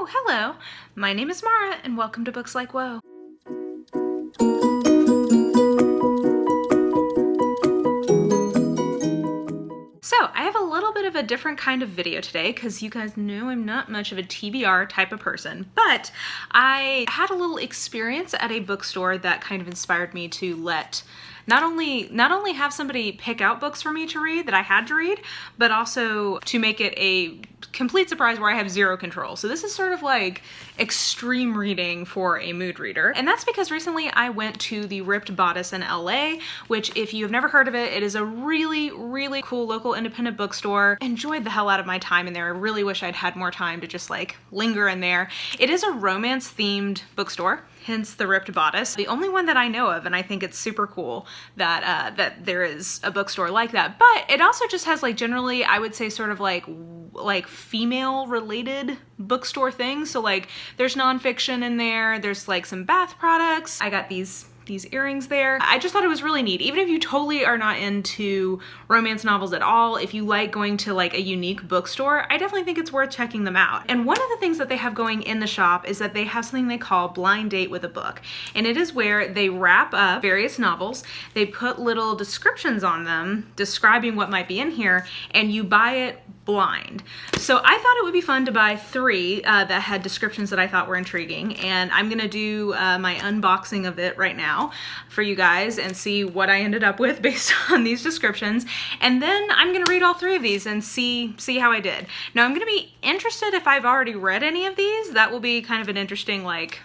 hello. My name is Mara, and welcome to Books Like Whoa. So, I have a little bit of a different kind of video today because you guys know I'm not much of a TBR type of person, but I had a little experience at a bookstore that kind of inspired me to let not only have somebody pick out books for me to read that I had to read, but also to make it a complete surprise where I have zero control. So this is sort of like extreme reading for a mood reader. And that's because recently I went to the Ripped Bodice in LA, which if you've never heard of it, it is a really, really cool local independent bookstore. Enjoyed the hell out of my time in there. I really wish I'd had more time to just like linger in there. It is a romance themed bookstore, hence the Ripped Bodice. The only one that I know of, and I think it's super cool that that there is a bookstore like that. But it also just has like generally, I would say sort of like female related bookstore things. So like there's nonfiction in there, there's like some bath products. I got these earrings there. I just thought it was really neat. Even if you totally are not into romance novels at all, if you like going to like a unique bookstore, I definitely think it's worth checking them out. And one of the things that they have going in the shop is that they have something they call Blind Date with a Book. And it is where they wrap up various novels, they put little descriptions on them describing what might be in here, and you buy it blind. So I thought it would be fun to buy 3 that had descriptions that I thought were intriguing, and I'm gonna do my unboxing of it right now for you guys and see what I ended up with based on these descriptions, and then I'm gonna read all 3 of these and see how I did. Now I'm gonna be interested if I've already read any of these. That will be kind of an interesting like,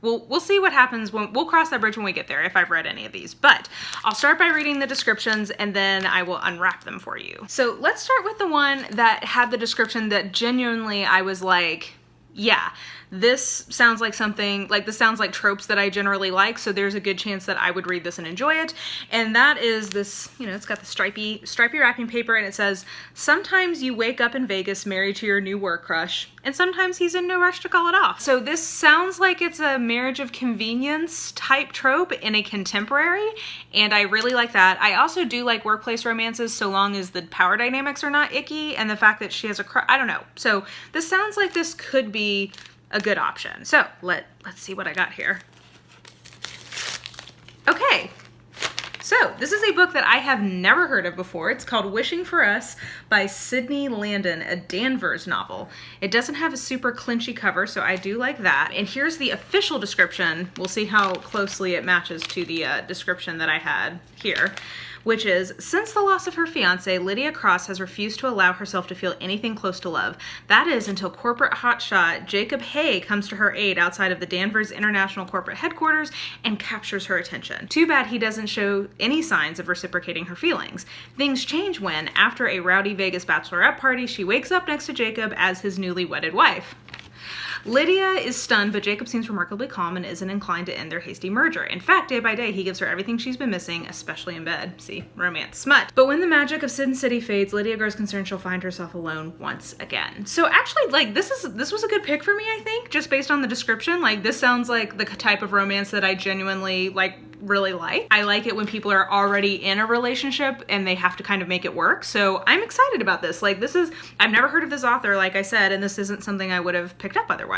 we'll see what happens when we'll cross that bridge when we get there if I've read any of these. But I'll start by reading the descriptions and then I will unwrap them for you. So let's start with the one that had the description that genuinely I was like, yeah, this sounds like something, like this sounds like tropes that I generally like, so there's a good chance that I would read this and enjoy it. And that is this, you know, it's got the stripy wrapping paper, and it says, sometimes you wake up in Vegas married to your new work crush, and sometimes he's in no rush to call it off. So this sounds like it's a marriage of convenience type trope in a contemporary, and I really like that. I also do like workplace romances so long as the power dynamics are not icky, and the fact that she has a crush, I don't know. So this sounds like this could be a good option. So let's see what I got here. Okay, so this is a book that I have never heard of before. It's called Wishing for Us by Sydney Landon, a Danvers novel. It doesn't have a super clinchy cover, so I do like that. And here's the official description. We'll see how closely it matches to the description that I had here, which is, since the loss of her fiance, Lydia Cross has refused to allow herself to feel anything close to love. That is until corporate hotshot Jacob Hay comes to her aid outside of the Danvers International corporate headquarters and captures her attention. Too bad he doesn't show any signs of reciprocating her feelings. Things change when, after a rowdy Vegas bachelorette party, she wakes up next to Jacob as his newly wedded wife. Lydia is stunned, but Jacob seems remarkably calm and isn't inclined to end their hasty merger. In fact, day by day, he gives her everything she's been missing, especially in bed. See, romance smut. But when the magic of Sin City fades, Lydia grows concerned she'll find herself alone once again. So actually, like, this was a good pick for me, I think, just based on the description. Like, this sounds like the type of romance that I genuinely, like, really like. I like it when people are already in a relationship and they have to kind of make it work. So I'm excited about this. Like, I've never heard of this author, like I said, and this isn't something I would have picked up otherwise.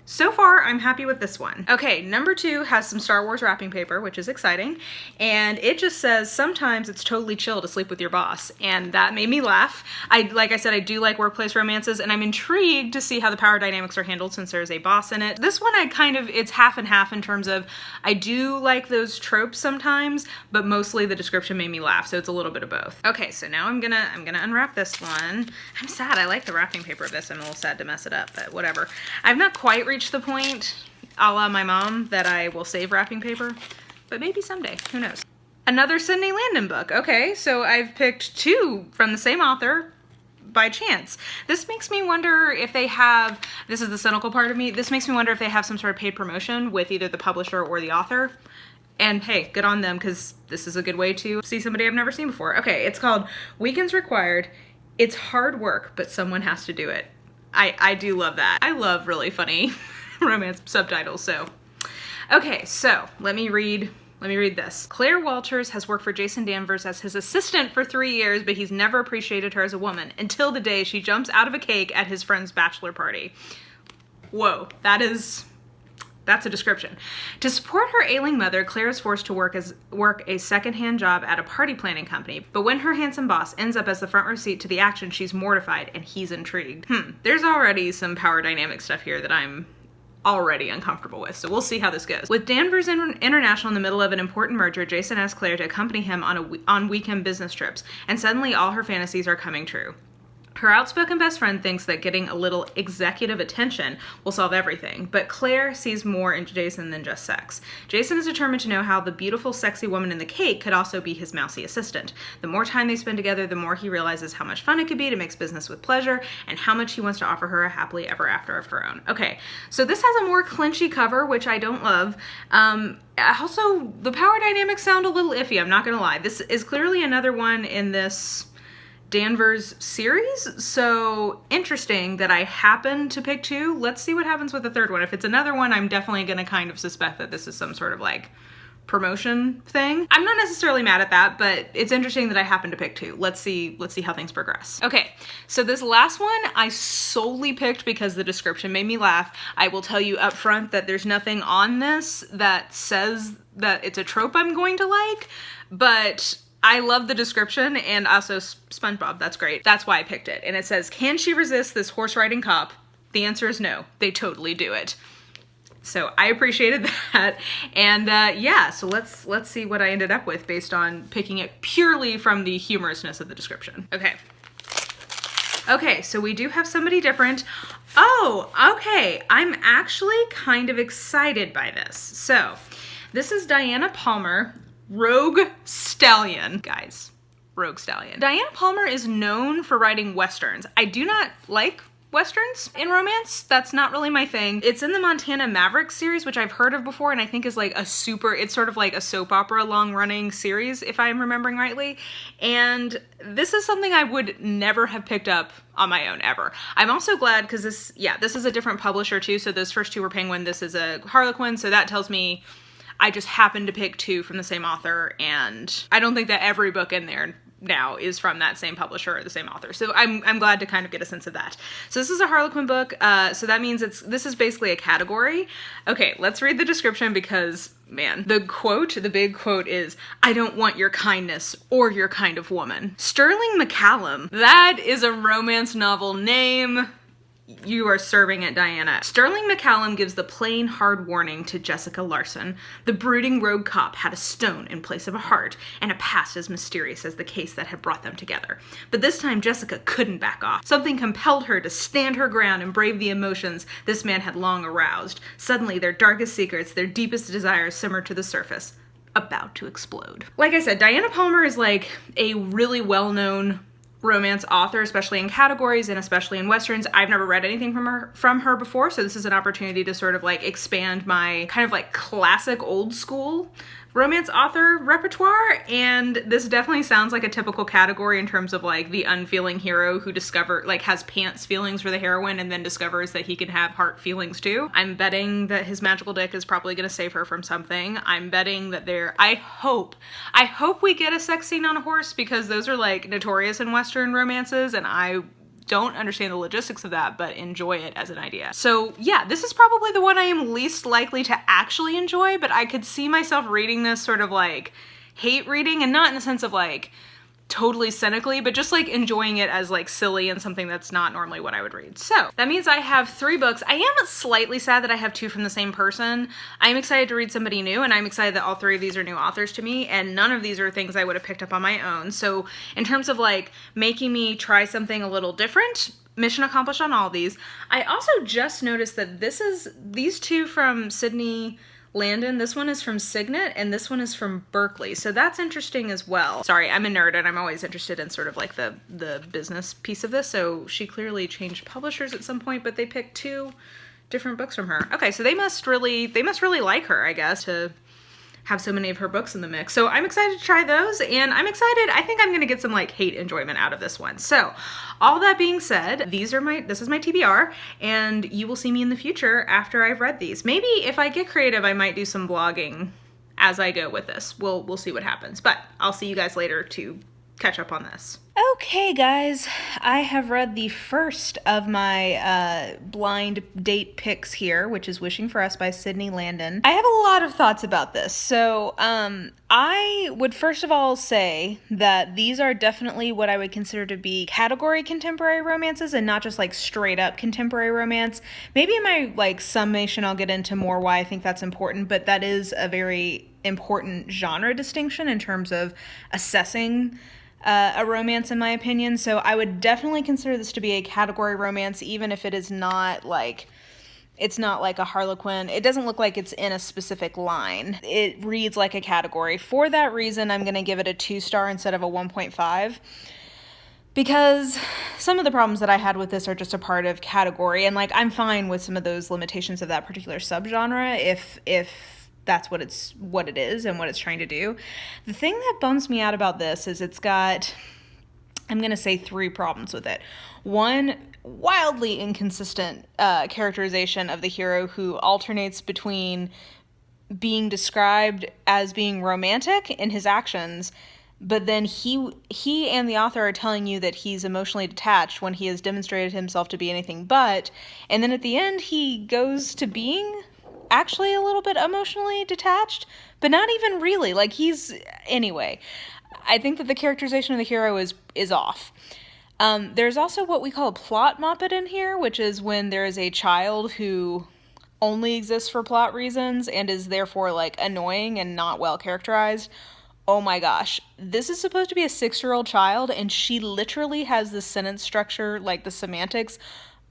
So far, I'm happy with this one. Okay, number 2 has some Star Wars wrapping paper, which is exciting. And it just says, sometimes it's totally chill to sleep with your boss. And that made me laugh. Like I said, I do like workplace romances, and I'm intrigued to see how the power dynamics are handled since there's a boss in it. This one, it's half and half in terms of, I do like those tropes sometimes, but mostly the description made me laugh, so it's a little bit of both. Okay, so now I'm gonna unwrap this one. I'm sad, I like the wrapping paper of this. I'm a little sad to mess it up, but whatever. I've not quite reached the point, a la my mom, that I will save wrapping paper, but maybe someday, who knows. Another Sydney Landon book. Okay, so I've picked 2 from the same author by chance. This makes me wonder if they have, this is the cynical part of me, this makes me wonder if they have some sort of paid promotion with either the publisher or the author. And hey, good on them, because this is a good way to see somebody I've never seen before. Okay, it's called Weekends Required. It's hard work, but someone has to do it. I do love that. I love really funny romance subtitles, so. Okay, so let me read this. Claire Walters has worked for Jason Danvers as his assistant for 3 years, but he's never appreciated her as a woman until the day she jumps out of a cake at his friend's bachelor party. whoa, that's a description. To support her ailing mother, Claire is forced to work a secondhand job at a party planning company. But when her handsome boss ends up as the front row seat to the action, she's mortified and he's intrigued. There's already some power dynamic stuff here that I'm already uncomfortable with, so we'll see how this goes. With Danvers International in the middle of an important merger, Jason asks Claire to accompany him on weekend business trips, and suddenly all her fantasies are coming true. Her outspoken best friend thinks that getting a little executive attention will solve everything, but Claire sees more in Jason than just sex. Jason is determined to know how the beautiful, sexy woman in the cake could also be his mousy assistant. The more time they spend together, the more he realizes how much fun it could be to mix business with pleasure, and how much he wants to offer her a happily ever after of her own. Okay, so this has a more clinchy cover, which I don't love. Also, the power dynamics sound a little iffy, I'm not gonna lie. This is clearly another one in this Danvers series, so interesting that I happen to pick two. Let's see what happens with the third one. If it's another one, I'm definitely gonna kind of suspect that this is some sort of like promotion thing. I'm not necessarily mad at that, but it's interesting that I happen to pick two. Let's see how things progress. Okay, so this last one I solely picked because the description made me laugh. I will tell you up front that there's nothing on this that says that it's a trope I'm going to like, but I love the description, and also SpongeBob, that's great. That's why I picked it. And it says, can she resist this horse riding cop? The answer is no, they totally do it. So I appreciated that. And yeah, so let's see what I ended up with based on picking it purely from the humorousness of the description. Okay, so we do have somebody different. Oh, okay, I'm actually kind of excited by this. So this is Diana Palmer, Rogue Stallion. Guys, Rogue Stallion. Diana Palmer is known for writing Westerns. I do not like Westerns in romance. That's not really my thing. It's in the Montana Maverick series, which I've heard of before, and I think is like it's sort of like a soap opera long-running series, if I'm remembering rightly. And this is something I would never have picked up on my own, ever. I'm also glad, because this is a different publisher too, so those first two were Penguin, this is a Harlequin, so that tells me I just happened to pick two from the same author, and I don't think that every book in there now is from that same publisher or the same author. So I'm glad to kind of get a sense of that. So this is a Harlequin book, so that means this is basically a category. Okay, let's read the description because, man, the big quote is, "I don't want your kindness or your kind of woman." Sterling McCallum. That is a romance novel name. You are serving it, Diana. Sterling McCallum gives the plain, hard warning to Jessica Larson. The brooding rogue cop had a stone in place of a heart, and a past as mysterious as the case that had brought them together. But this time, Jessica couldn't back off. Something compelled her to stand her ground and brave the emotions this man had long aroused. Suddenly, their darkest secrets, their deepest desires simmered to the surface, about to explode. Like I said, Diana Palmer is like a really well-known romance author, especially in categories and especially in Westerns. I've never read anything from her before, so this is an opportunity to sort of like expand my kind of like classic old school romance author repertoire, and this definitely sounds like a typical category in terms of like the unfeeling hero who has pants feelings for the heroine and then discovers that he can have heart feelings too. I'm betting that his magical dick is probably gonna save her from something. I'm betting that I hope we get a sex scene on a horse, because those are like notorious in Western romances, and I don't understand the logistics of that, but enjoy it as an idea. So yeah, this is probably the one I am least likely to actually enjoy, but I could see myself reading this sort of like hate reading, and not in the sense of like totally cynically, but just like enjoying it as like silly and something that's not normally what I would read. So that means I have 3 books. I am slightly sad that I have 2 from the same person. I'm excited to read somebody new, and I'm excited that all 3 of these are new authors to me, and none of these are things I would have picked up on my own. So in terms of like making me try something a little different, mission accomplished on all these. I also just noticed that these 2 from Sydney Landon, this one is from Signet, and this one is from Berkeley, so that's interesting as well. Sorry, I'm a nerd, and I'm always interested in sort of like the business piece of this, so she clearly changed publishers at some point, but they picked 2 different books from her. Okay, so they must really like her, I guess, to have so many of her books in the mix. So I'm excited to try those, and I'm excited, I think I'm gonna get some like hate enjoyment out of this one. So all that being said, this is my TBR, and you will see me in the future after I've read these. Maybe if I get creative, I might do some vlogging as I go with this. We'll see what happens, but I'll see you guys later to catch up on this. Okay, guys, I have read the first of my blind date picks here, which is Wishing for Us by Sydney Landon. I have a lot of thoughts about this. So, I would first of all say that these are definitely what I would consider to be category contemporary romances and not just like straight up contemporary romance. Maybe in my like summation I'll get into more why I think that's important, but that is a very important genre distinction in terms of assessing a romance, in my opinion. So I would definitely consider this to be a category romance, even if it is not like, it's not like a Harlequin. It doesn't look like it's in a specific line. It reads like a category. For that reason, I'm going to give it a 2-star instead of a 1.5. Because some of the problems that I had with this are just a part of category, and like I'm fine with some of those limitations of that particular subgenre if that's what it is and what it's trying to do. The thing that bums me out about this is it's got, I'm going to say 3 problems with it. One, wildly inconsistent characterization of the hero who alternates between being described as being romantic in his actions, but then he and the author are telling you that he's emotionally detached when he has demonstrated himself to be anything but, and then at the end he goes to being actually a little bit emotionally detached, but not even really. Like anyway, I think that the characterization of the hero is off. There's also what we call a plot moppet in here, which is when there is a child who only exists for plot reasons and is therefore like annoying and not well characterized. Oh my gosh, this is supposed to be a 6-year-old child, and she literally has the sentence structure, like the semantics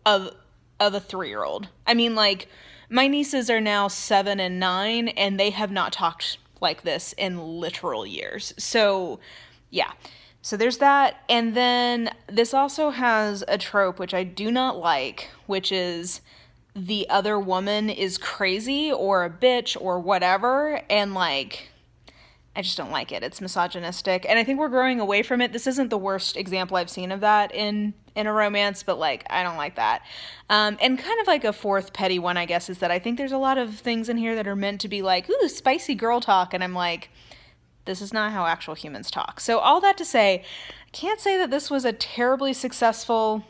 of a 3-year-old. I mean, like, my nieces are now 7 and 9, and they have not talked like this in literal years. So, yeah. So there's that. And then this also has a trope, which I do not like, which is the other woman is crazy or a bitch or whatever, and, like, I just don't like it. It's misogynistic, and I think we're growing away from it. This isn't the worst example I've seen of that in a romance, but, like, I don't like that. And kind of like a 4th petty one, I guess, is that I think there's a lot of things in here that are meant to be like, ooh, spicy girl talk, and I'm like, this is not how actual humans talk. So all that to say, I can't say that this was a terribly successful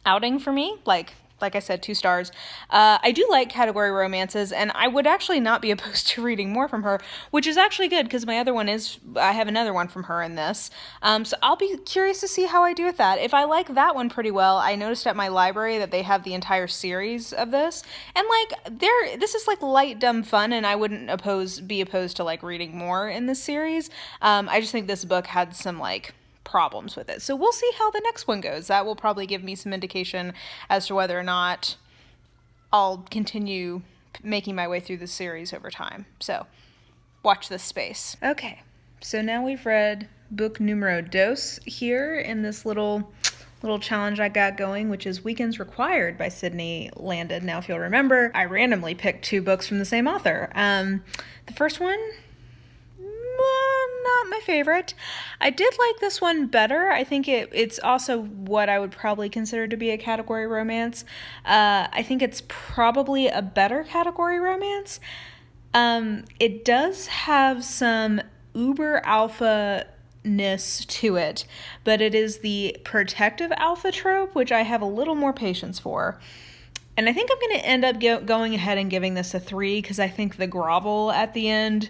outing for me. Like I said, 2 stars. I do like category romances, and I would actually not be opposed to reading more from her, which is actually good because I have another one from her in this. So I'll be curious to see how I do with that. If I like that one pretty well, I noticed at my library that they have the entire series of this, and like this is like light, dumb fun, and I wouldn't be opposed to like reading more in this series. I just think this book had some like problems with it. So we'll see how the next one goes. That will probably give me some indication as to whether or not I'll continue making my way through the series over time. So watch this space. Okay, so now we've read book numero dos here in this little challenge I got going, which is Weekends Required by Sydney Landon. Now, if you'll remember, I randomly picked 2 books from the same author. The first one, not my favorite. I did like this one better. I think it's also what I would probably consider to be a category romance. I think it's probably a better category romance. It does have some uber alpha-ness to it, but it is the protective alpha trope, which I have a little more patience for. And I think I'm going to end up going ahead and giving this a 3 because I think the grovel at the end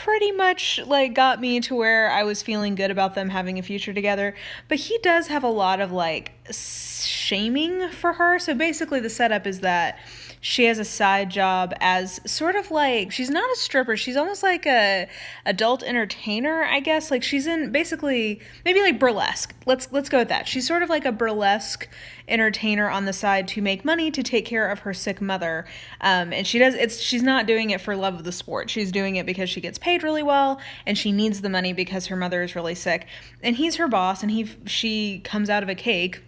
pretty much like got me to where I was feeling good about them having a future together. But he does have a lot of like shaming for her. So basically the setup is that she has a side job as sort of like, she's not a stripper, she's almost like a adult entertainer, I guess. Like she's in basically maybe like burlesque. Let's go with that. She's sort of like a burlesque entertainer on the side to make money to take care of her sick mother. And she's not doing it for love of the sport. She's doing it because she gets paid really well and she needs the money because her mother is really sick. And he's her boss, and she comes out of a cake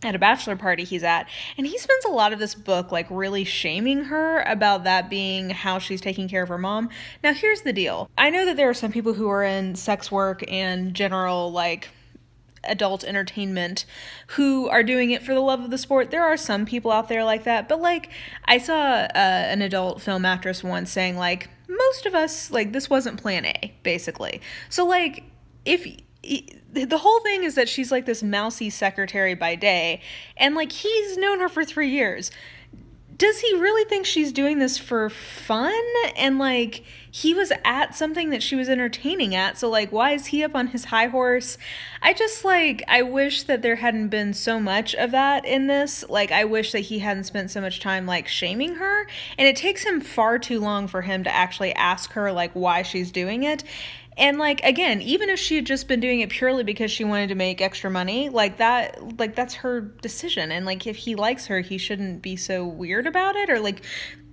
at a bachelor party he's at, and he spends a lot of this book like really shaming her about that being how she's taking care of her mom. Now here's the deal. I know that there are some people who are in sex work and general like adult entertainment who are doing it for the love of the sport. There are some people out there like that, but like I saw an adult film actress once saying like most of us, like this wasn't plan A basically. So like if the whole thing is that she's like this mousy secretary by day, and like he's known her for 3 years. Does he really think she's doing this for fun? And like he was at something that she was entertaining at, so like why is he up on his high horse? I wish that there hadn't been so much of that in this. Like I wish that he hadn't spent so much time like shaming her, and it takes him far too long for him to actually ask her like why she's doing it. And like again, even if she had just been doing it purely because she wanted to make extra money, that's her decision. And like if he likes her, he shouldn't be so weird about it,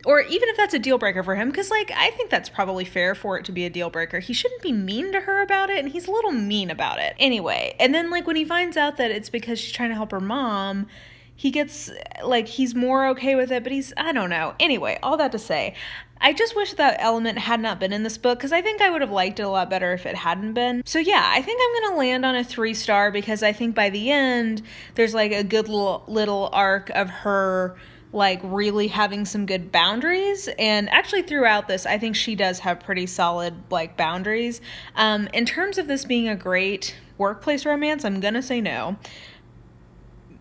or even if that's a deal breaker for him, because like I think that's probably fair for it to be a deal breaker. He shouldn't be mean to her about it, and he's a little mean about it. Anyway, and then like when he finds out that it's because she's trying to help her mom, he gets like he's more okay with it, but I don't know. Anyway, all that to say, I just wish that element had not been in this book, because I think I would have liked it a lot better if it hadn't been. So yeah, I think I'm going to land on a 3-star, because I think by the end, there's like a good little arc of her like really having some good boundaries. And actually throughout this, I think she does have pretty solid like boundaries. In terms of this being a great workplace romance, I'm going to say no.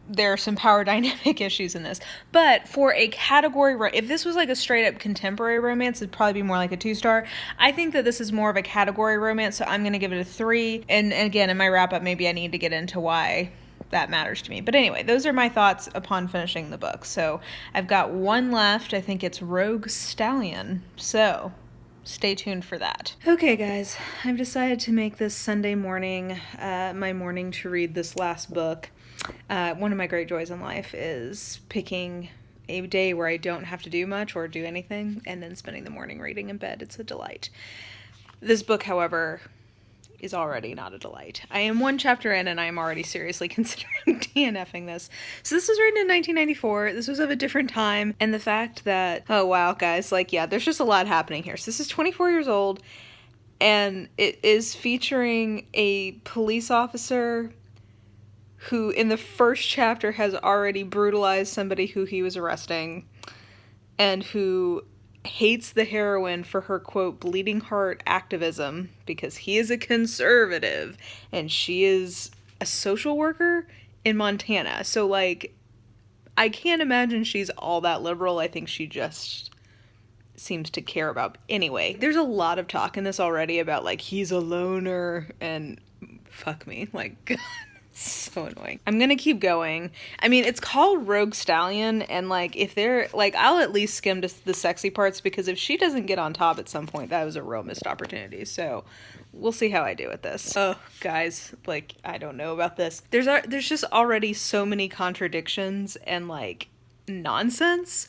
There are some power dynamic issues in this. But for a category, if this was like a straight up contemporary romance, it'd probably be more like a 2-star. I think that this is more of a category romance, so I'm going to give it a 3. And again, in my wrap up, maybe I need to get into why that matters to me. But anyway, those are my thoughts upon finishing the book. So I've got one left. I think it's Rogue Stallion. So stay tuned for that. Okay, guys, I've decided to make this Sunday morning my morning to read this last book. One of my great joys in life is picking a day where I don't have to do much or do anything, and then spending the morning reading in bed. It's a delight. This book, however, is already not a delight. I am 1 chapter in, and I am already seriously considering DNFing this. So this was written in 1994. This was of a different time, and the fact that, oh wow, guys, like, yeah, there's just a lot happening here. So this is 24 years old, and it is featuring a police officer who in the first chapter has already brutalized somebody who he was arresting, and who hates the heroine for her, quote, bleeding heart activism, because he is a conservative and she is a social worker in Montana. So, like, I can't imagine she's all that liberal. I think she just seems to care about... Anyway, there's a lot of talk in this already about, like, he's a loner, and fuck me. Like, God. So annoying. I'm gonna keep going. I mean, it's called Rogue Stallion, and like if they're like, I'll at least skim to the sexy parts, because if she doesn't get on top at some point, that was a real missed opportunity. So we'll see how I do with this. Oh, guys, like, I don't know about this. There's just already so many contradictions and like nonsense.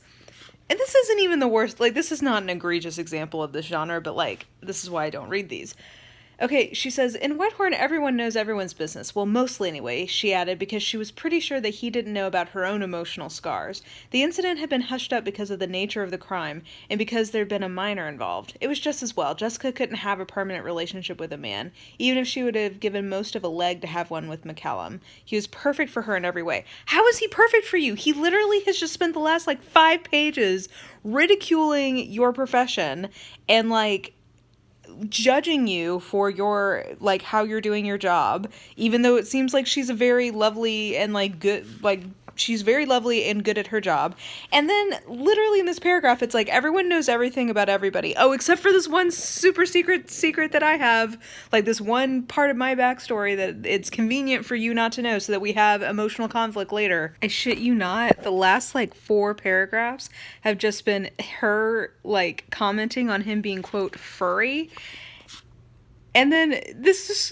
And this isn't even the worst. Like, this is not an egregious example of this genre, but like, this is why I don't read these. Okay, she says, in Whitehorn, everyone knows everyone's business. Well, mostly anyway, she added, because she was pretty sure that he didn't know about her own emotional scars. The incident had been hushed up because of the nature of the crime, and because there'd been a minor involved. It was just as well. Jessica couldn't have a permanent relationship with a man, even if she would have given most of a leg to have one with McCallum. He was perfect for her in every way. How is he perfect for you? He literally has just spent the last, 5 pages ridiculing your profession and, judging you for your how you're doing your job, even though it seems like she's a very lovely and good, she's very lovely and good at her job. And then literally in this paragraph, it's like everyone knows everything about everybody. Oh, except for this one super secret that I have, this one part of my backstory that it's convenient for you not to know so that we have emotional conflict later. I shit you not, the last 4 paragraphs have just been her commenting on him being, quote, furry. And then this is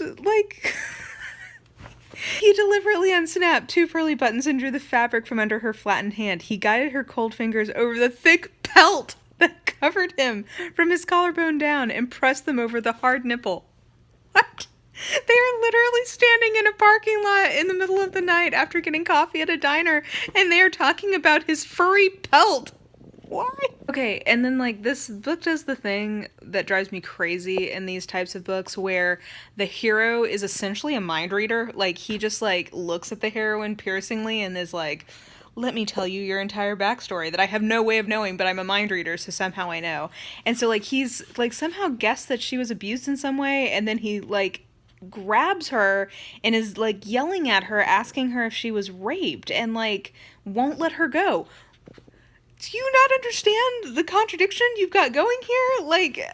he deliberately unsnapped 2 pearly buttons and drew the fabric from under her flattened hand. He guided her cold fingers over the thick pelt that covered him from his collarbone down and pressed them over the hard nipple. What? They are literally standing in a parking lot in the middle of the night after getting coffee at a diner, and they are talking about his furry pelt. Why? Okay, and then this book does the thing that drives me crazy in these types of books where the hero is essentially a mind reader. He just looks at the heroine piercingly and is like, let me tell you your entire backstory that I have no way of knowing, but I'm a mind reader, so somehow I know. And so he's somehow guessed that she was abused in some way, and then he grabs her and is, like, yelling at her, asking her if she was raped, and, like, won't let her go. Do you not understand the contradiction you've got going here? Like,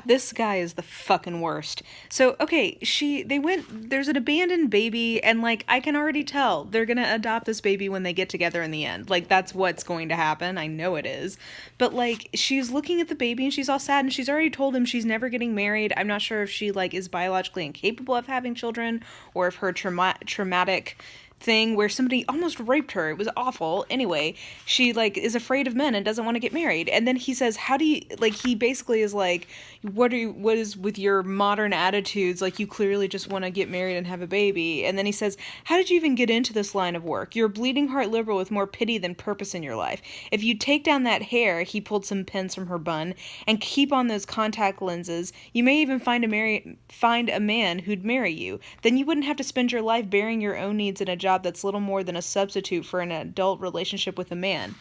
this guy is the fucking worst. So, okay, there's an abandoned baby, and, like, I can already tell they're gonna adopt this baby when they get together in the end. Like, that's what's going to happen. I know it is. But, like, she's looking at the baby, and she's all sad, and she's already told him she's never getting married. I'm not sure if she, like, is biologically incapable of having children, or if her traumatic thing where somebody almost raped her. It was awful. Anyway, she, like, is afraid of men and doesn't want to get married. And then he says, how do you, like, he basically is like, what is with your modern attitudes? Like, you clearly just want to get married and have a baby. And then he says, how did you even get into this line of work? You're a bleeding heart liberal with more pity than purpose in your life. If you take down that hair, he pulled some pins from her bun, and keep on those contact lenses, you may even find a man who'd marry you. Then you wouldn't have to spend your life bearing your own needs in a job that's little more than a substitute for an adult relationship with a man.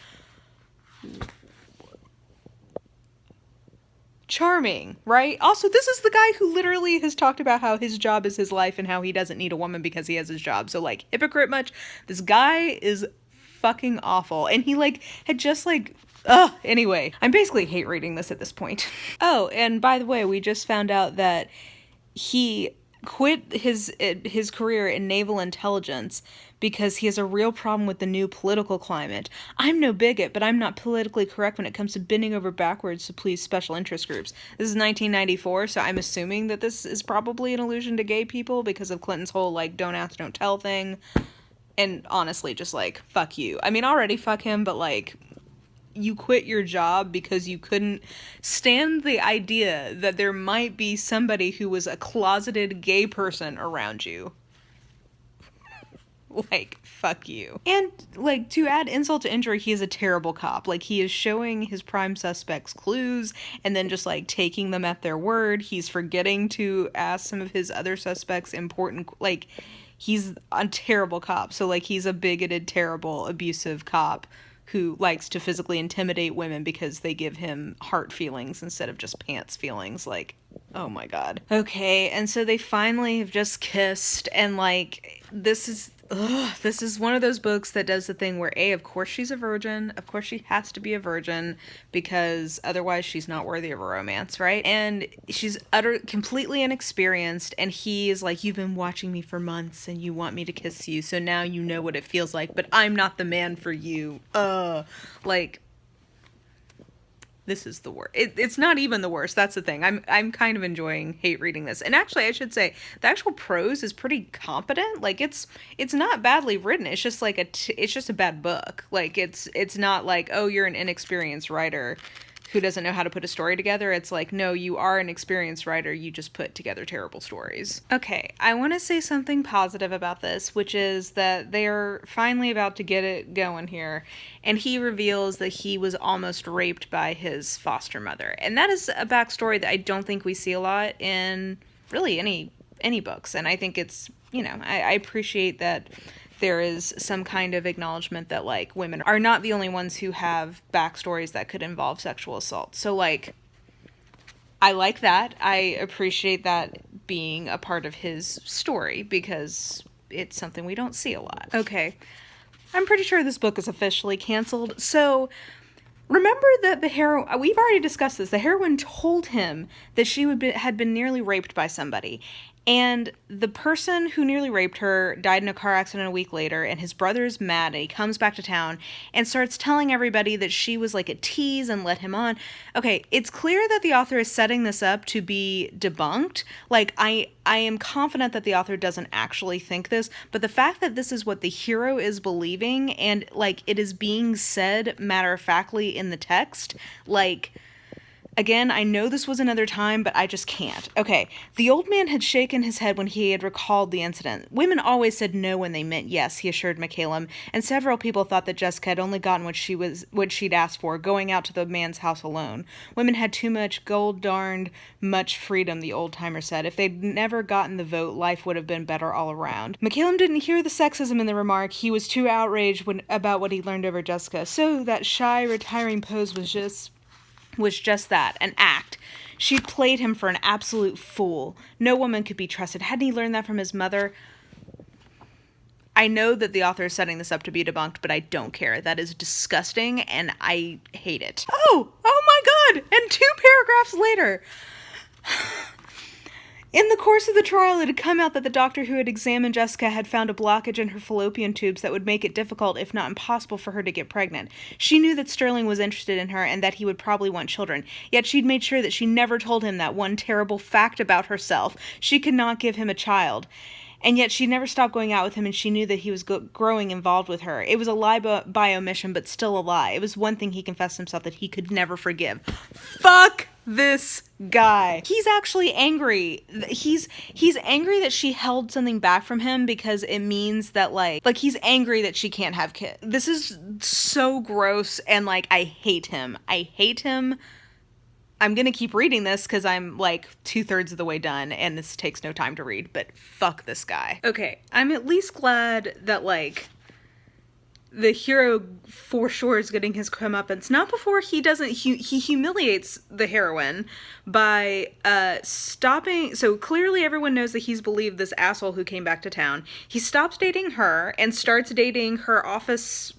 Charming, right? Also, this is the guy who literally has talked about how his job is his life and how he doesn't need a woman because he has his job. So, like, hypocrite much? This guy is fucking awful. And he, like, had just, like, anyway. I'm basically hate reading this at this point. Oh, and by the way, we just found out that he quit his career in naval intelligence because he has a real problem with the new political climate. I'm no bigot, but I'm not politically correct when it comes to bending over backwards to please special interest groups. This is 1994, so I'm assuming that this is probably an allusion to gay people because of Clinton's whole, like, don't ask, don't tell thing. And honestly, just, like, fuck you. I mean, already fuck him, but, like, you quit your job because you couldn't stand the idea that there might be somebody who was a closeted gay person around you. Like, fuck you. And, like, to add insult to injury, he is a terrible cop. Like, he is showing his prime suspects clues and then just, like, taking them at their word. He's forgetting to ask some of his other suspects important, like, he's a terrible cop. So, like, he's a bigoted, terrible, abusive cop who likes to physically intimidate women because they give him heart feelings instead of just pants feelings. Like, oh my god. Okay, and so they finally have just kissed, and, like, this is one of those books that does the thing where, of course she's a virgin, of course she has to be a virgin, because otherwise she's not worthy of a romance, right? And she's completely inexperienced, and he is like, you've been watching me for months, and you want me to kiss you, so now you know what it feels like, but I'm not the man for you. Like, this is the worst. It's not even the worst. That's the thing. I'm kind of enjoying hate reading this. And actually, I should say, the actual prose is pretty competent. Like, it's not badly written. It's just like it's just a bad book. Like, it's not like, oh, you're an inexperienced writer who doesn't know how to put a story together. It's like, no, you are an experienced writer. You just put together terrible stories. Okay, I want to say something positive about this, which is that they're finally about to get it going here. And he reveals that he was almost raped by his foster mother. And that is a backstory that I don't think we see a lot in really any books. And I think it's, you know, I appreciate that there is some kind of acknowledgement that, like, women are not the only ones who have backstories that could involve sexual assault. So, like, I like that. I appreciate that being a part of his story because it's something we don't see a lot. Okay, I'm pretty sure this book is officially canceled. So, remember that the heroine, we've already discussed this, the heroine told him that she had been nearly raped by somebody. And the person who nearly raped her died in a car accident a week later, and his brother's mad, and he comes back to town and starts telling everybody that she was like a tease and led him on. Okay, it's clear that the author is setting this up to be debunked. Like, I am confident that the author doesn't actually think this, but the fact that this is what the hero is believing, and, like, it is being said matter-of-factly in the text, like, again, I know this was another time, but I just can't. Okay, the old man had shaken his head when he had recalled the incident. Women always said no when they meant yes, he assured McCallum, and several people thought that Jessica had only gotten what she'd asked for, going out to the man's house alone. Women had too much gold-darned much freedom, the old-timer said. If they'd never gotten the vote, life would have been better all around. McCallum didn't hear the sexism in the remark. He was too outraged about what he learned over Jessica. So that shy, retiring pose was just that, an act. She'd played him for an absolute fool. No woman could be trusted. Hadn't he learned that from his mother? I know that the author is setting this up to be debunked, but I don't care. That is disgusting, and I hate it. Oh my God! And 2 paragraphs later. In the course of the trial, it had come out that the doctor who had examined Jessica had found a blockage in her fallopian tubes that would make it difficult, if not impossible, for her to get pregnant. She knew that Sterling was interested in her and that he would probably want children, yet she'd made sure that she never told him that one terrible fact about herself. She could not give him a child. And yet she never stopped going out with him, and she knew that he was growing involved with her. It was a lie by omission, but still a lie. It was one thing he confessed himself that he could never forgive. Fuck this guy. He's actually angry. He's angry that she held something back from him because it means that, like he's angry that she can't have kids. This is so gross, and, like, I hate him. I hate him. I'm going to keep reading this because I'm like 2/3 of the way done and this takes no time to read, but fuck this guy. Okay, I'm at least glad that, like, the hero for sure is getting his comeuppance. Not before he doesn't, he humiliates the heroine by stopping. So clearly everyone knows that he's believed this asshole who came back to town. He stops dating her and starts dating her office,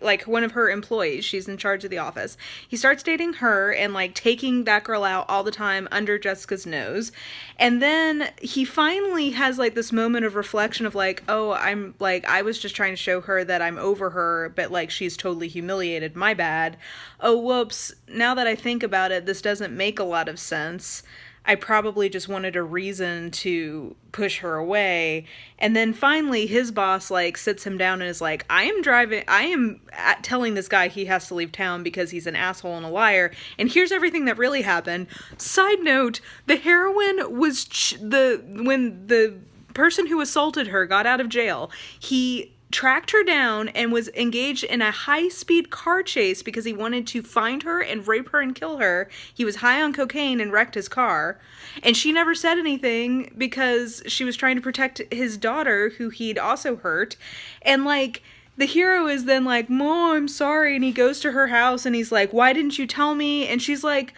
like, one of her employees. She's in charge of the office. He starts dating her and, like, taking that girl out all the time under Jessica's nose. And then he finally has, like, this moment of reflection of, like, oh, I'm, like, I was just trying to show her that I'm over her, but, like, she's totally humiliated. My bad. Oh, whoops. Now that I think about it, this doesn't make a lot of sense. I probably just wanted a reason to push her away. And then finally his boss, like, sits him down and is like, I am telling this guy he has to leave town because he's an asshole and a liar. And here's everything that really happened. Side note, the heroine was when the person who assaulted her got out of jail, he tracked her down and was engaged in a high-speed car chase because he wanted to find her and rape her and kill her. He was high on cocaine and wrecked his car. And she never said anything because she was trying to protect his daughter, who he'd also hurt. And, like, the hero is then like, Mom, I'm sorry. And he goes to her house and he's like, why didn't you tell me? And she's like,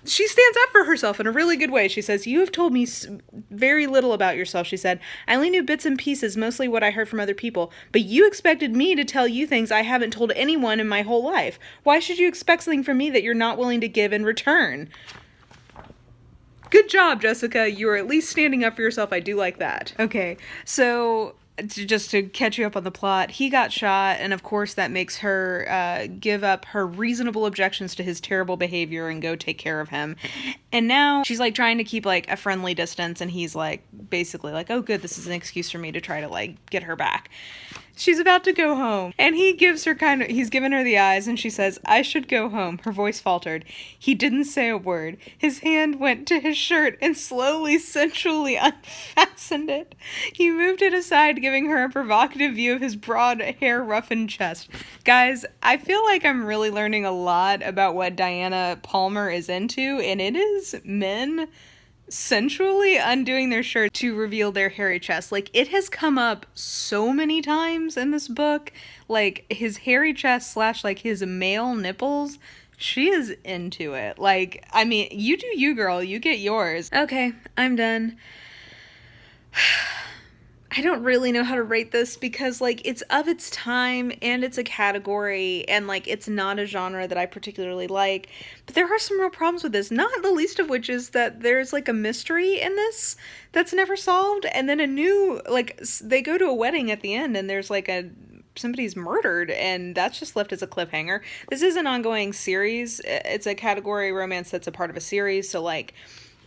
she stands up for herself in a really good way. She says, you have told me very little about yourself, she said. I only knew bits and pieces, mostly what I heard from other people. But you expected me to tell you things I haven't told anyone in my whole life. Why should you expect something from me that you're not willing to give in return? Good job, Jessica. You are at least standing up for yourself. I do like that. Okay, so just to catch you up on the plot, he got shot, and of course that makes her give up her reasonable objections to his terrible behavior and go take care of him. And now she's, like, trying to keep, like, a friendly distance, and he's, like, basically like, oh good, this is an excuse for me to try to, like, get her back. She's about to go home, and he gives her he's given her the eyes, and she says, I should go home. Her voice faltered. He didn't say a word. His hand went to his shirt and slowly, sensually unfastened it. He moved it aside, giving her a provocative view of his broad, hair-roughened chest. Guys, I feel like I'm really learning a lot about what Diana Palmer is into, and it is men sensually undoing their shirt to reveal their hairy chest. Like, it has come up so many times in this book. Like, his hairy chest / like his male nipples, she is into it. Like, I mean, you do you, girl. You get yours. Okay, I'm done. I don't really know how to rate this because, like, it's of its time and it's a category and, like, it's not a genre that I particularly like. But there are some real problems with this, not the least of which is that there's, like, a mystery in this that's never solved. And then a new, like, they go to a wedding at the end and there's, like, somebody's murdered and that's just left as a cliffhanger. This is an ongoing series. It's a category romance that's a part of a series. So, like,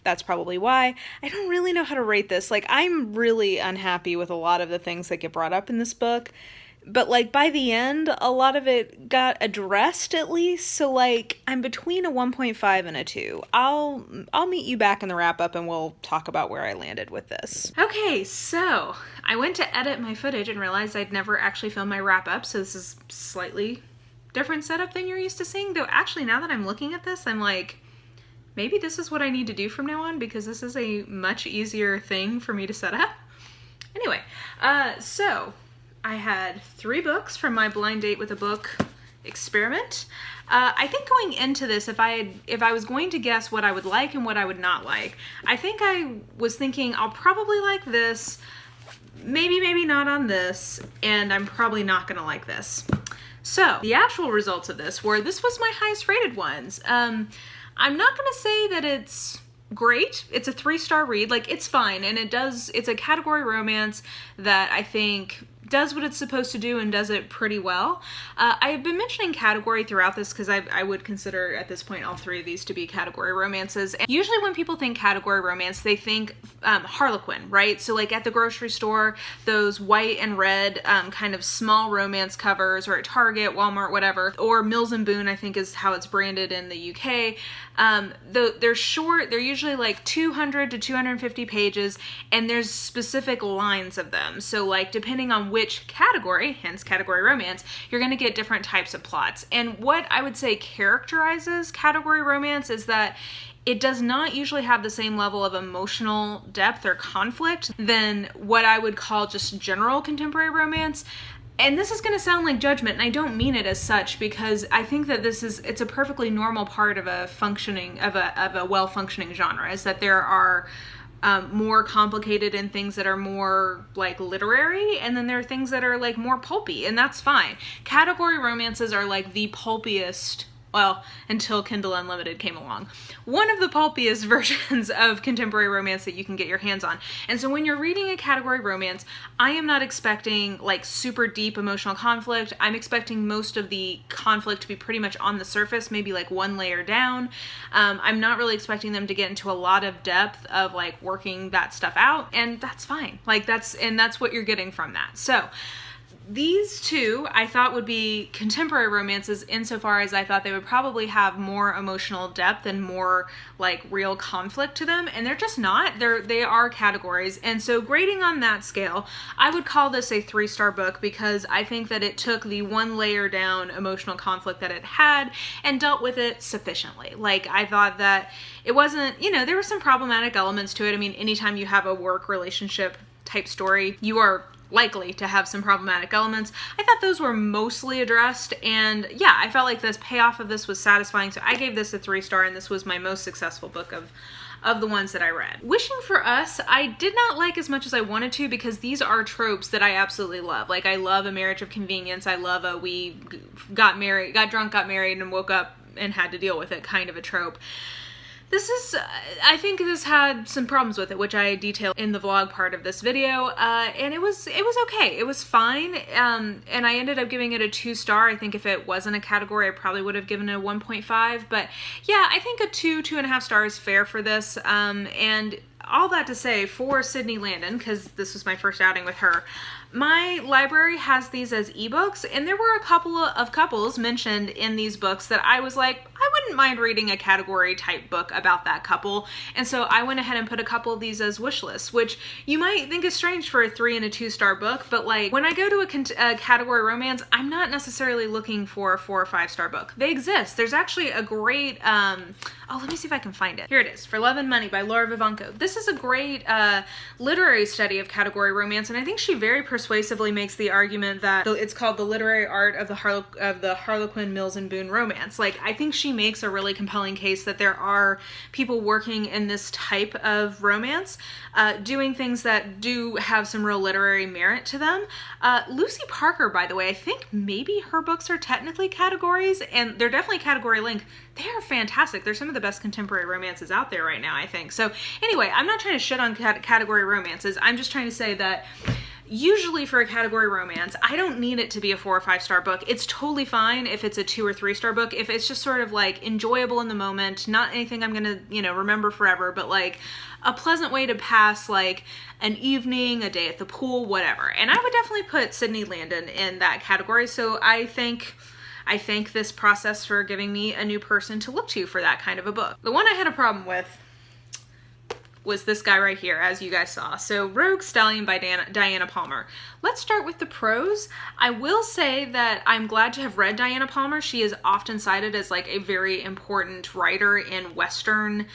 that's probably why. I don't really know how to rate this. Like, I'm really unhappy with a lot of the things that get brought up in this book. But, like, by the end, a lot of it got addressed, at least. So, like, I'm between a 1.5 and a 2. I'll meet you back in the wrap-up and we'll talk about where I landed with this. Okay, so I went to edit my footage and realized I'd never actually filmed my wrap-up. So this is slightly different setup than you're used to seeing. Though, actually, now that I'm looking at this, I'm like, maybe this is what I need to do from now on because this is a much easier thing for me to set up. Anyway, so I had 3 books from my blind date with a book experiment. I think going into this, if I was going to guess what I would like and what I would not like, I think I was thinking I'll probably like this, maybe not on this, and I'm probably not gonna like this. So the actual results of this was my highest rated ones. I'm not gonna say that it's great. It's a 3-star read. Like, it's fine, and it's a category romance that I think does what it's supposed to do and does it pretty well. I have been mentioning category throughout this because I would consider at this point all 3 of these to be category romances. And usually when people think category romance, they think Harlequin, right? So like at the grocery store, those white and red kind of small romance covers, or at Target, Walmart, whatever, or Mills and Boon, I think is how it's branded in the UK. They're short, they're usually like 200 to 250 pages, and there's specific lines of them. So like depending on which category, hence category romance, you're going to get different types of plots. And what I would say characterizes category romance is that it does not usually have the same level of emotional depth or conflict than what I would call just general contemporary romance. And this is going to sound like judgment, and I don't mean it as such, because I think that it's a perfectly normal part of a well-functioning genre, is that there are more complicated and things that are more like literary, and then there are things that are like more pulpy, and that's fine. Category romances are like the pulpiest, well, until Kindle Unlimited came along, one of the pulpiest versions of contemporary romance that you can get your hands on. And so when you're reading a category romance, I am not expecting like super deep emotional conflict. I'm expecting most of the conflict to be pretty much on the surface, maybe like one layer down. I'm not really expecting them to get into a lot of depth of like working that stuff out, and that's fine. Like that's what you're getting from that. So these 2 I thought would be contemporary romances, insofar as I thought they would probably have more emotional depth and more like real conflict to them, and they're just not. They are categories. And so grading on that scale, I would call this a 3-star book, because I think that it took the one layer down emotional conflict that it had and dealt with it sufficiently. Like, I thought that it wasn't, there were some problematic elements to it. I mean, anytime you have a work relationship type story, you are likely to have some problematic elements. I thought those were mostly addressed, and yeah, I felt like this payoff of this was satisfying, so I gave this a 3-star, and this was my most successful book of the ones that I read. Wishing for Us, I did not like as much as I wanted to, because these are tropes that I absolutely love. Like, I love a marriage of convenience. I love a we got drunk, got married, and woke up and had to deal with it kind of a trope. I think this had some problems with it, which I detail in the vlog part of this video, and it was okay. It was fine, and I ended up giving it a 2-star. I think if it wasn't a category, I probably would have given it a 1.5, but yeah, I think a 2.5 stars is fair for this, and all that to say, for Sydney Landon, because this was my first outing with her, my library has these as ebooks, and there were a couple of couples mentioned in these books that I was like, I wouldn't mind reading a category type book about that couple. And so I went ahead and put a couple of these as wish lists, which you might think is strange for a 3 and a 2-star book, but like when I go to a category romance, I'm not necessarily looking for a 4 or 5-star book. They exist. There's actually a great, let me see if I can find it. Here it is, For Love and Money by Laura Vivanco. This is a great literary study of category romance, and I think she very persuasively makes the argument that it's called the literary art of the Harlequin Mills and Boon romance. Like, I think she makes a really compelling case that there are people working in this type of romance, doing things that do have some real literary merit to them. Lucy Parker, by the way, I think maybe her books are technically categories, and they're definitely category length. They are fantastic. They're some of the best contemporary romances out there right now, I think. So anyway, I'm not trying to shit on category romances. I'm just trying to say that usually for a category romance, I don't need it to be a 4 or 5-star book. It's totally fine if it's a 2 or 3-star book, if it's just sort of like enjoyable in the moment, not anything I'm gonna, remember forever, but like a pleasant way to pass like an evening, a day at the pool, whatever. And I would definitely put Sydney Landon in that category. So I thank this process for giving me a new person to look to for that kind of a book. The one I had a problem with was this guy right here, as you guys saw. So Rogue Stallion by Diana Palmer. Let's start with the prose. I will say that I'm glad to have read Diana Palmer. She is often cited as like a very important writer in Western,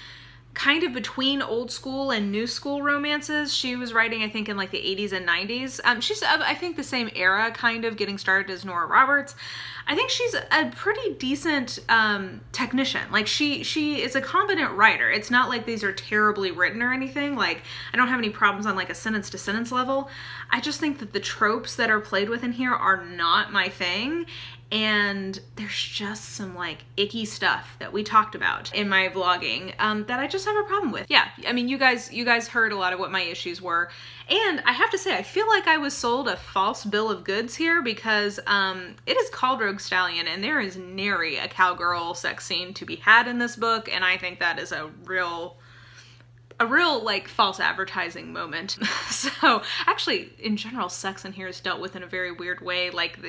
kind of between old school and new school romances. She was writing, I think, in like the 80s and 90s. She's, I think, the same era, kind of getting started as Nora Roberts. I think she's a pretty decent technician. Like she is a competent writer. It's not like these are terribly written or anything. Like I don't have any problems on like a sentence to sentence level. I just think that the tropes that are played with in here are not my thing. And there's just some like icky stuff that we talked about in my vlogging that I just have a problem with. Yeah, I mean, you guys heard a lot of what my issues were. And I have to say, I feel like I was sold a false bill of goods here because it is called Rogue Stallion and there is nary a cowgirl sex scene to be had in this book. And I think that is a real like false advertising moment. So actually, in general, sex in here is dealt with in a very weird way. Like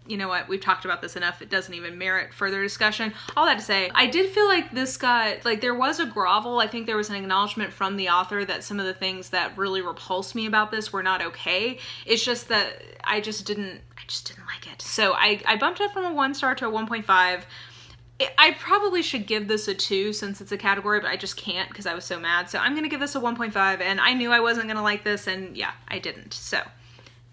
you know what, we've talked about this enough, it doesn't even merit further discussion. All that to say, I did feel like this got, like there was a grovel. I think there was an acknowledgement from the author that some of the things that really repulsed me about this were not okay. It's just that I just didn't like it. So I bumped it from a 1 star to a 1.5. I probably should give this a 2 since it's a category, but I just can't because I was so mad. So I'm gonna give this a 1.5, and I knew I wasn't gonna like this, and yeah, I didn't. So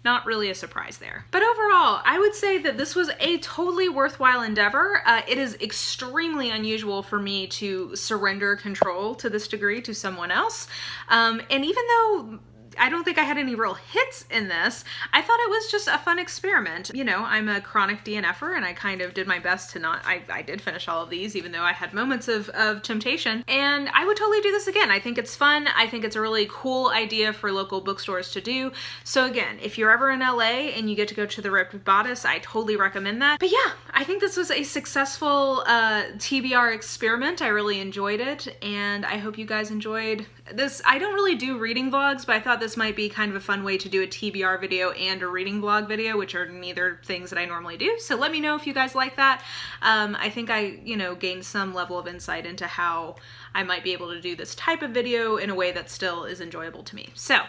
not really a surprise there. But overall, I would say that this was a totally worthwhile endeavor. It is extremely unusual for me to surrender control to this degree to someone else. And even though I don't think I had any real hits in this, I thought it was just a fun experiment. You know, I'm a chronic DNFer and I kind of did my best to not, I did finish all of these even though I had moments of temptation, and I would totally do this again. I think it's fun. I think it's a really cool idea for local bookstores to do. So again, if you're ever in LA and you get to go to the Ripped Bodice, I totally recommend that. But yeah, I think this was a successful TBR experiment. I really enjoyed it, and I hope you guys enjoyed this. I don't really do reading vlogs, but I thought this might be kind of a fun way to do a TBR video and a reading vlog video, which are neither things that I normally do. So let me know if you guys like that. I think I, you know, gained some level of insight into how I might be able to do this type of video in a way that still is enjoyable to me. So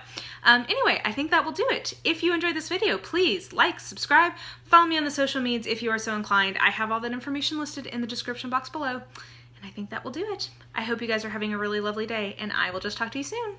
anyway, I think that will do it. If you enjoyed this video, please like, subscribe, follow me on the social medias if you are so inclined. I have all that information listed in the description box below. And I think that will do it. I hope you guys are having a really lovely day, and I will just talk to you soon.